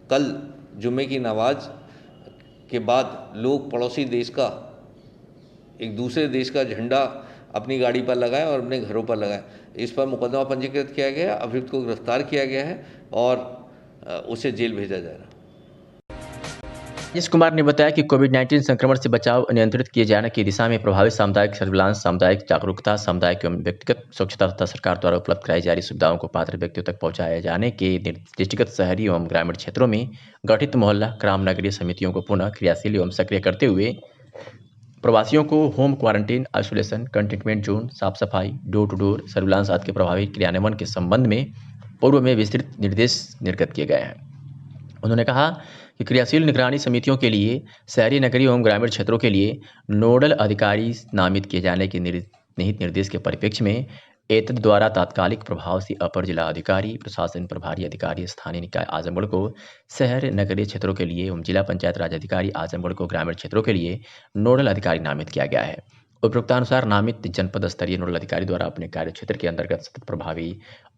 कल जुम्मे की नमाज के बाद लोग पड़ोसी देश का, एक दूसरे देश का झंडा अपनी गाड़ी पर लगाएं और अपने घरों पर लगाएं। इस पर मुकदमा पंजीकृत किया गया, अभियुक्त को गिरफ्तार किया गया है और उसे जेल भेजा जा रहा है। राजेश कुमार ने बताया कि कोविड-19 संक्रमण से बचाव नियंत्रित किए जाने की दिशा में प्रभावी सामुदायिक सर्विलांस, सामुदायिक जागरूकता, सामुदायिक एवं व्यक्तिगत स्वच्छता तथा सरकार द्वारा उपलब्ध कराई जा रही सुविधाओं को पात्र व्यक्तियों तक पहुंचाए जाने के दृष्टिगत शहरी एवं ग्रामीण क्षेत्रों में गठित मोहल्ला ग्राम नगरीय समितियों को पुनः क्रियाशील एवं सक्रिय करते हुए प्रवासियों को home quarantine, isolation, containment zone, साफ सफाई, डोर टू डोर सर्विलांस आदि के प्रभावी क्रियान्वयन के संबंध में पूर्व में विस्तृत निर्देश निर्गत किए गए हैं। उन्होंने कहा कि क्रियाशील निगरानी समितियों के लिए शहरी, नगरीय एवं ग्रामीण क्षेत्रों के लिए नोडल अधिकारी नामित किए जाने के निहित निर्देश के परिप्रेक्ष्य में एतद द्वारा तात्कालिक प्रभाव से अपर जिला अधिकारी, प्रशासन प्रभारी अधिकारी स्थानीय निकाय आजमगढ़ को शहर नगरीय क्षेत्रों के लिए एवं जिला पंचायत राज अधिकारी आजमगढ़ को ग्रामीण क्षेत्रों के लिए नोडल अधिकारी नामित किया गया है। उपरोक्तानुसार नामित जनपद स्तरीय नोडल अधिकारी द्वारा अपने कार्य क्षेत्र के अंतर्गत सतत प्रभावी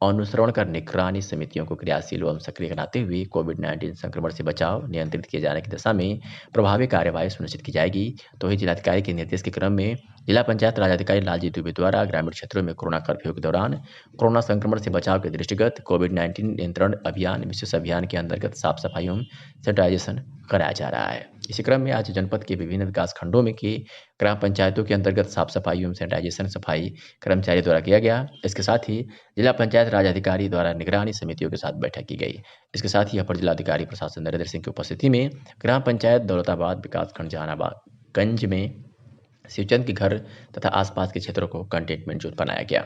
अनुसरण कर निगरानी समितियों को क्रियाशील एवं सक्रिय बनाते हुए कोविड-19 संक्रमण से बचाव नियंत्रित किए जाने की दिशा में प्रभावी कार्यवाही सुनिश्चित की जाएगी। तो ही जिलाधिकारी के निर्देश के क्रम में जिला पंचायत राज अधिकारी लालजी दुबे द्वारा ग्रामीण क्षेत्रों में कोरोना कर्फ्यू के दौरान कोरोना संक्रमण से बचाव के दृष्टिगत कोविड-19 नियंत्रण अभियान विशेष अभियान के अंतर्गत साफ सफाई एवं सैनिटाइजेशन कराया जा रहा है। इसी क्रम में आज जनपद के विभिन्न विकास खंडों में की ग्राम पंचायतों के अंतर्गत साफ सफाई एवं सैनिटाइजेशन सफाई कर्मचारी द्वारा किया गया। इसके साथ ही जिला पंचायत राज अधिकारी द्वारा निगरानी समितियों के साथ बैठक की गई। इसके साथ ही अपर जिलाधिकारी प्रशासन नरेंद्र सिंह की उपस्थिति में ग्राम पंचायत दौलताबाद विकासखंड जहानाबादगंज में शिवचंद के घर तथा आसपास के क्षेत्रों को कंटेनमेंट जोन बनाया गया।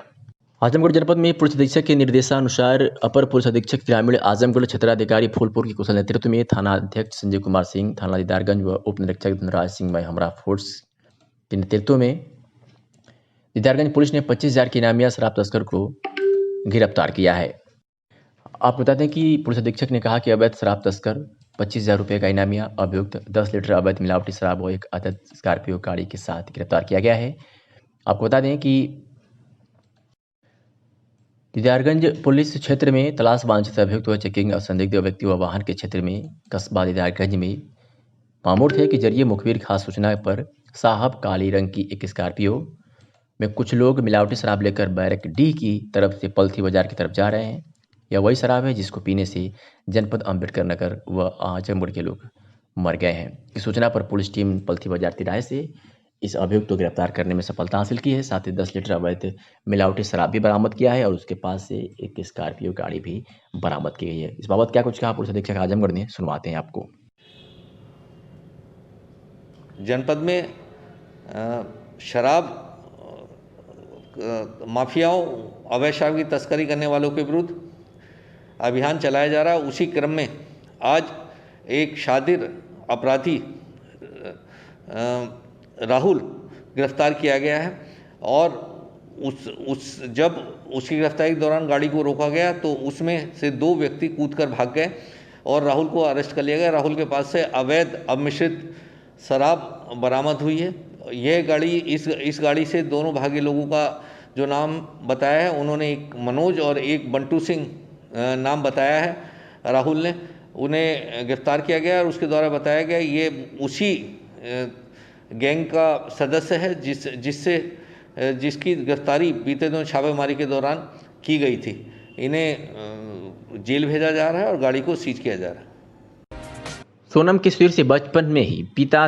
आजमगढ़ जनपद में पुलिस अधीक्षक के निर्देशानुसार अपर पुलिस अधीक्षक ग्रामीण आजमगढ़ क्षेत्राधिकारी फूलपुर के कुशल नेतृत्व में थाना अध्यक्ष संजय कुमार सिंह, थाना दीदारगंज व उप निरीक्षक धनराज सिंह हमरा फोर्स के नेतृत्व में दीदारगंज पुलिस ने 25,000 के इनामिया शराब तस्कर को गिरफ्तार किया है। आपको बता दें कि पुलिस अधीक्षक ने कहा कि अवैध शराब तस्कर 25,000 रुपये का इनामिया, अभियुक्त 10 लीटर अवैध मिलावटी शराब व एक अवैध स्कॉर्पियो गाड़ी के साथ गिरफ्तार किया गया है। आपको बता दें कि दीदारगंज पुलिस क्षेत्र में तलाश वांछित अभियुक्त व चेकिंग संदिग्ध व्यक्ति व वाहन के क्षेत्र में कस्बा दीदारगंज में मामूर थे कि जरिए मुखबिर खास सूचना पर साहब काली रंग की एक स्कॉर्पियो में कुछ लोग मिलावटी शराब लेकर बैरक डी की तरफ से पलथी बाजार की तरफ जा रहे हैं। यह वही शराब है जिसको पीने से जनपद अम्बेडकर नगर व आजमगढ़ के लोग मर गए हैं। इस सूचना पर पुलिस टीम पलथी बाजार तिराहे से इस अभियुक्त को गिरफ्तार करने में सफलता हासिल की है। साथ ही 10 लीटर अवैध मिलावटी शराब भी बरामद किया है और उसके पास से एक स्कॉर्पियो गाड़ी भी बरामद की गई है। इस बाबत क्या कुछ कहा पुलिस अधीक्षक आजमगढ़ ने, सुनवाते हैं आपको। जनपद में शराब माफियाओं, अवैध शराब की तस्करी करने वालों के विरुद्ध अभियान चलाया जा रहा है। उसी क्रम में आज एक शातिर अपराधी राहुल गिरफ्तार किया गया है और जब उसकी गिरफ्तारी के दौरान गाड़ी को रोका गया तो उसमें से 2 व्यक्ति कूदकर भाग गए और राहुल को अरेस्ट कर लिया गया। राहुल के पास से अवैध अमिश्रित शराब बरामद हुई है। यह गाड़ी इस गाड़ी से दोनों भागी लोगों का जो नाम बताया है, उन्होंने एक मनोज और एक बंटू सिंह नाम बताया है राहुल ने। उन्हें गिरफ्तार किया गया और उसके द्वारा बताया गया ये उसी गैंग का सदस्य है जिसकी गिरफ्तारी बीते दिनों छापेमारी के दौरान की गई थी। इन्हें जेल भेजा जा रहा है और गाड़ी को सीज किया जा रहा है। सोनम के सिर से बचपन में ही पिता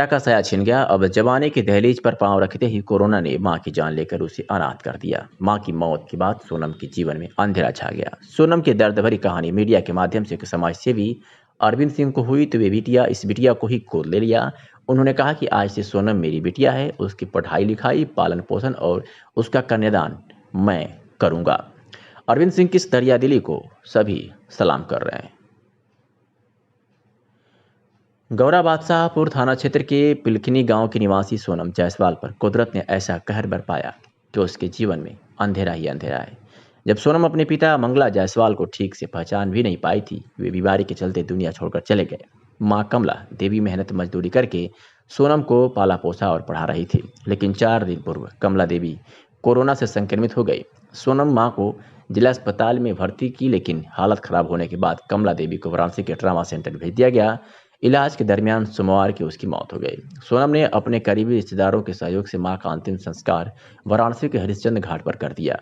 का साया छिन गया। अब जवानी की दहलीज पर पांव रखते ही कोरोना ने मां की जान लेकर उसे अनाथ कर दिया। मां की मौत के बाद सोनम के जीवन में अंधेरा छा गया। सोनम की दर्द भरी कहानी मीडिया के माध्यम से एक समाजसेवी अरविंद सिंह को हुई तो वे बिटिया इस बिटिया को ही गोद ले लिया। उन्होंने कहा कि आज से सोनम मेरी बिटिया है, उसकी पढ़ाई लिखाई, पालन पोषण और उसका कन्यादान मैं करूंगा। अरविंद सिंह की इस दरिया दिली को सभी सलाम कर रहे हैं। गौरा बादशाहपुर थाना क्षेत्र के पिलखनी गांव की निवासी सोनम जायसवाल पर कुदरत ने ऐसा कहर बरपाया कि उसके जीवन में अंधेरा ही अंधेरा है। जब सोनम अपने पिता मंगला जायसवाल को ठीक से पहचान भी नहीं पाई थी, वे बीमारी के चलते दुनिया छोड़कर चले गए। मां कमला देवी मेहनत मजदूरी करके सोनम को पाला पोसा और पढ़ा रही थी, लेकिन 4 दिन पूर्व कमला देवी कोरोना से संक्रमित हो गई। सोनम मां को जिला अस्पताल में भर्ती की, लेकिन हालत खराब होने के बाद कमला देवी को वाराणसी के ट्रामा सेंटर भेज दिया गया। इलाज के दरमियान सोमवार की उसकी मौत हो गई। सोनम ने अपने करीबी रिश्तेदारों के सहयोग से मां का अंतिम संस्कार वाराणसी के हरिश्चंद्र घाट पर कर दिया।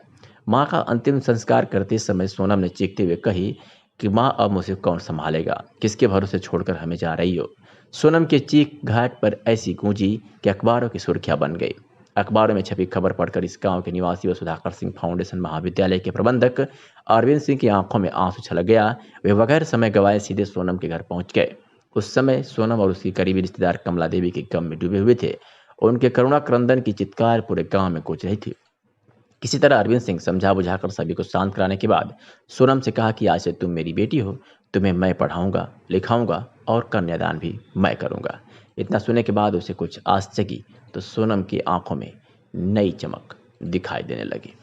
मां का अंतिम संस्कार करते समय सोनम ने चीखते हुए कही कि मां, अब मुझे कौन संभालेगा, किसके भरोसे छोड़कर हमें जा रही हो। सोनम की चीख घाट पर ऐसी गूंजी कि अखबारों की सुर्खियां बन गई। अखबारों में छपी खबर पढ़कर इस गांव के निवासी व सुधाकर सिंह फाउंडेशन महाविद्यालय के प्रबंधक अरविंद सिंह की आंखों में आंसू छलक गया। वे बगैर समय गवाए सीधे सोनम के घर पहुंच गए। उस समय सोनम और उसकी करीबी रिश्तेदार कमला देवी के गम में डूबे हुए थे। उनके करुणा क्रंदन की चित्कार पूरे गांव में गूंज रही थी। किसी तरह अरविंद सिंह समझा बुझाकर सभी को शांत कराने के बाद सोनम से कहा कि आज से तुम मेरी बेटी हो, तुम्हें मैं पढ़ाऊंगा, लिखाऊंगा और कन्यादान भी मैं करूंगा। इतना सुनने के बाद उसे कुछ आस जगी तो सोनम की आंखों में नई चमक दिखाई देने लगी।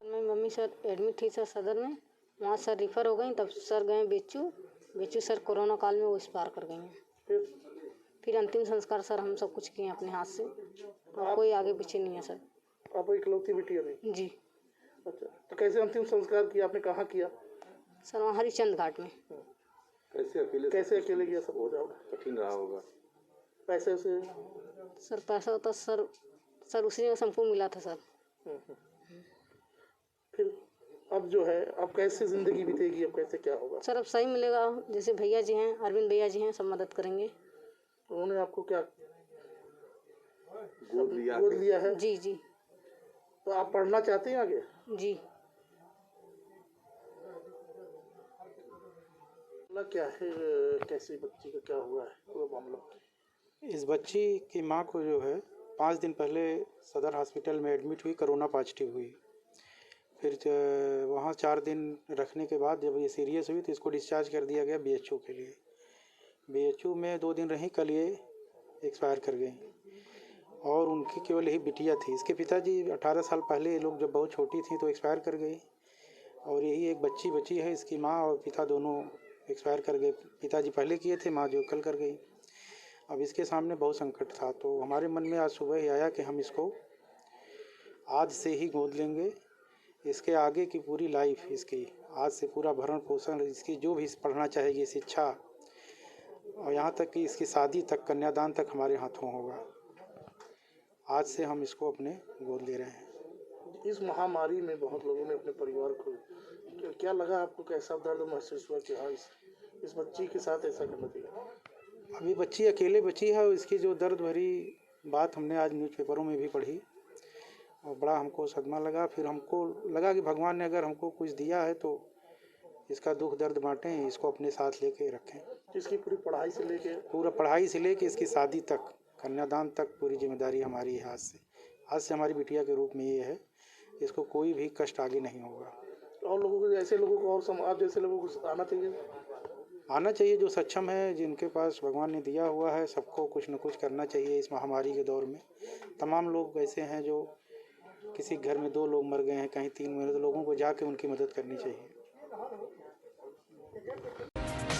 मैं मम्मी सर एडमिट थी सर सदर में, वहाँ सर रिफ़र हो गई, तब सर गए बेचू सर कोरोना काल में वो एक्सपायर कर गई हैं। फिर अंतिम संस्कार सर हम सब कुछ किए अपने हाथ से, कोई आगे पीछे नहीं है सर। आप इकलौती बेटी है? जी। अच्छा, तो कैसे अंतिम संस्कार किया आपने, कहाँ किया? सर वहाँ हरिश्चंद्र घाट में। कैसे अकेले किया? सब हो जाएगा, कठिन रहा होगा। पैसे से? सर पैसा होता सर उसी में हमको मिला था सर। फिर अब जो है, अब कैसे ज़िंदगी बीतेगी, अब कैसे क्या होगा? सर अब सही मिलेगा, जैसे भैया जी हैं, अरविंद भैया जी हैं, सब मदद करेंगे। उन्होंने आपको क्या गोद लिया है? जी जी। तो आप पढ़ना चाहते हैं आगे? जी। क्या है, कैसी बच्ची का क्या हुआ है पूरा मामला? इस बच्ची की मां को जो है 5 दिन पहले सदर हॉस्पिटल में एडमिट हुई, कोरोना पॉजिटिव हुई। फिर वहाँ 4 दिन रखने के बाद जब ये सीरियस हुई तो इसको डिस्चार्ज कर दिया गया BHU के लिए। BHU में 2 दिन रही, कल ये एक्सपायर कर गई। और उनकी केवल यही बिटिया थी। इसके पिताजी 18 साल पहले ये लोग जब बहुत छोटी थी तो एक्सपायर कर गई, और यही एक बच्ची बची है। इसकी माँ और पिता दोनों एक्सपायर कर गए। पिताजी पहले किए थे, माँ जो कल कर गई। अब इसके सामने बहुत संकट था, तो हमारे मन में आज सुबह ही आया कि हम इसको आज से ही गोद लेंगे। इसके आगे की पूरी लाइफ इसकी आज से पूरा भरण पोषण, इसकी जो भी पढ़ना चाहेगी शिक्षा, और यहाँ तक कि इसकी शादी तक, कन्यादान तक हमारे हाथों होगा। आज से हम इसको अपने गोद ले रहे हैं। इस महामारी में बहुत लोगों ने अपने परिवार को, क्या लगा आपको, कैसा दर्द महसूस हुआ कि हाँ इस बच्ची के साथ ऐसा करना चाहिए? अभी बच्ची अकेले बची है, इसकी जो दर्द भरी बात हमने आज न्यूज़पेपरों में भी पढ़ी और बड़ा हमको सदमा लगा। फिर हमको लगा कि भगवान ने अगर हमको कुछ दिया है तो इसका दुख दर्द बांटें, इसको अपने साथ लेके रखें। इसकी पूरी पढ़ाई से लेके इसकी शादी तक, कन्यादान तक पूरी जिम्मेदारी हमारी है। आज से हमारी बिटिया के रूप में ये है, इसको कोई भी कष्ट आगे नहीं होगा। और लोगों को, ऐसे लोगों को और समाज जैसे लोगों को आना चाहिए जो सक्षम है, जिनके पास भगवान ने दिया हुआ है। सबको कुछ न कुछ करना चाहिए इस महामारी के दौर में। तमाम लोग ऐसे हैं जो किसी घर में 2 लोग मर गए हैं, कहीं 3 मर गए, तो लोगों को जाके उनकी मदद करनी चाहिए।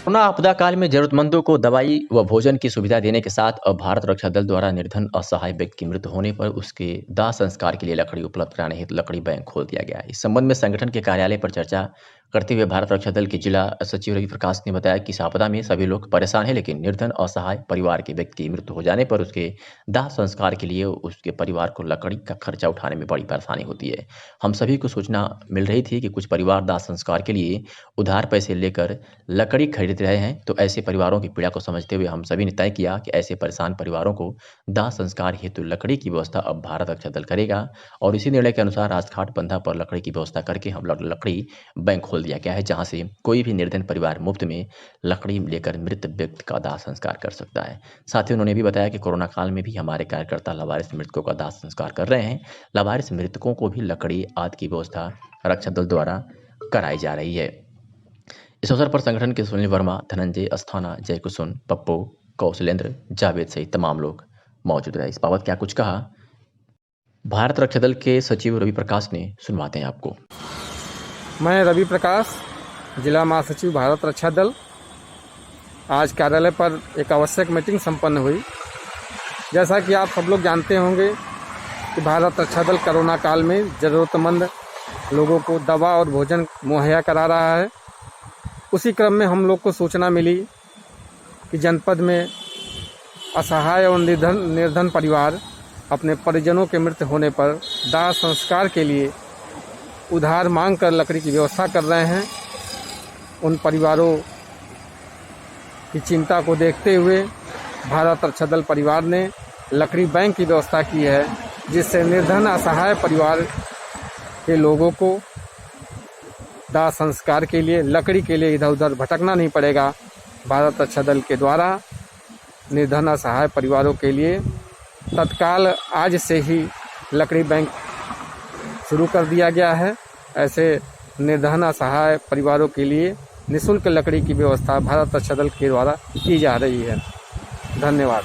कोरोना आपदा काल में जरूरतमंदों को दवाई व भोजन की सुविधा देने के साथ अब भारत रक्षा दल द्वारा निर्धन असहाय व्यक्ति की मृत्यु होने पर उसके दाह संस्कार के लिए लकड़ी उपलब्ध कराने हेतु लकड़ी बैंक खोल दिया गया है। इस संबंध में संगठन के कार्यालय पर चर्चा करते हुए भारत रक्षा दल के जिला सचिव रवि प्रकाश ने बताया कि इस आपदा में सभी लोग परेशान हैं, लेकिन निर्धन असहाय परिवार के व्यक्ति की मृत्यु हो जाने पर उसके दाह संस्कार के लिए उसके परिवार को लकड़ी का खर्चा उठाने में बड़ी परेशानी होती है। हम सभी को सूचना मिल रही थी कि कुछ परिवार दाह संस्कार के लिए उधार पैसे लेकर लकड़ी खरीद रहे हैं, तो ऐसे परिवारों की पीड़ा को समझते हुए हम सभी ने तय किया कि ऐसे परेशान परिवारों को दाह संस्कार हेतु लकड़ी की व्यवस्था अब भारत रक्षा दल करेगा। और इसी निर्णय के अनुसार राजघाट बंधा पर लकड़ी की व्यवस्था करके हम लकड़ी बैंक खोल खोल दिया गया है, जहां से कोई भी निर्धन परिवार मुफ्त में लकड़ी लेकर मृत व्यक्ति का दाह संस्कार कर सकता है। साथ ही उन्होंने भी बताया कि कोरोना काल में भी हमारे कार्यकर्ता लावारिस मृतकों का दाह संस्कार कर रहे हैं। लावारिस मृतकों को भी लकड़ी आदि की व्यवस्था रक्षा दल द्वारा कराई जा रही है। इस अवसर पर संगठन के सुनील वर्मा, धनंजय अस्थाना, जय कुसुम, पप्पू, कौशलेंद्र, जावेद सहित तमाम लोग मौजूद रहे। इस बाबत क्या कुछ कहा भारत रक्षा दल के सचिव रवि प्रकाश ने, सुनवाते हैं आपको। मैं रवि प्रकाश, जिला महासचिव भारत रक्षा दल। आज कार्यालय पर एक आवश्यक मीटिंग संपन्न हुई। जैसा कि आप सब लोग जानते होंगे कि भारत रक्षा दल कोरोना काल में ज़रूरतमंद लोगों को दवा और भोजन मुहैया करा रहा है। उसी क्रम में हम लोग को सूचना मिली कि जनपद में असहाय और निर्धन परिवार अपने परिजनों के मृत्यु होने पर दाह संस्कार के लिए उधार मांग कर लकड़ी की व्यवस्था कर रहे हैं। उन परिवारों की चिंता को देखते हुए भारत रक्षा दल परिवार ने लकड़ी बैंक की व्यवस्था की है, जिससे निर्धन असहाय परिवार के लोगों को दाह संस्कार के लिए लकड़ी के लिए इधर उधर भटकना नहीं पड़ेगा। भारत रक्षा दल के द्वारा निर्धन असहाय परिवारों के लिए तत्काल आज से ही लकड़ी बैंक शुरू कर दिया गया है। ऐसे निर्धन असहाय परिवारों के लिए निःशुल्क लकड़ी की व्यवस्था भारत रक्षा दल के द्वारा की जा रही है। धन्यवाद।